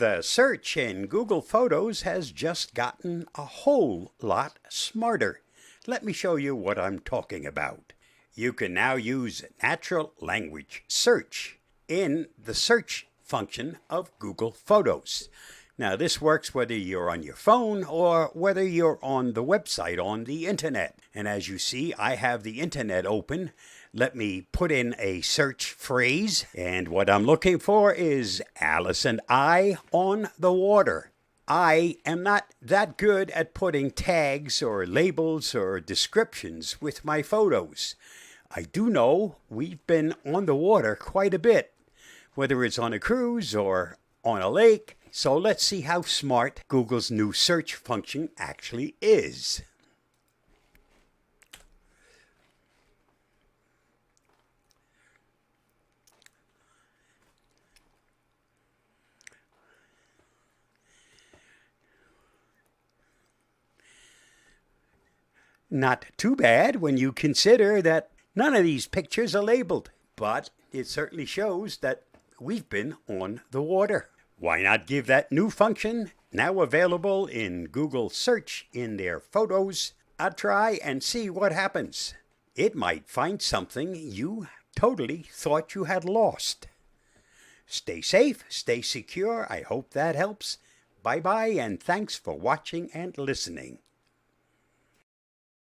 The search in Google Photos has just gotten a whole lot smarter. Let me show you what I'm talking about. You can now use natural language search in the search function of Google Photos. Now, this works whether you're on your phone or whether you're on the website on the internet. And as you see, I have the internet open. Let me put in a search phrase. And what I'm looking for is Alice and I on the water. I am not that good at putting tags or labels or descriptions with my photos. I do know we've been on the water quite a bit, whether it's on a cruise or on a lake. So let's see how smart Google's new search function actually is. Not too bad when you consider that none of these pictures are labeled, but it certainly shows that we've been on the water. Why not give that new function, now available in Google Search in their photos, a try and see what happens? It might find something you totally thought you had lost. Stay safe, stay secure. I hope that helps. Bye-bye, and thanks for watching and listening.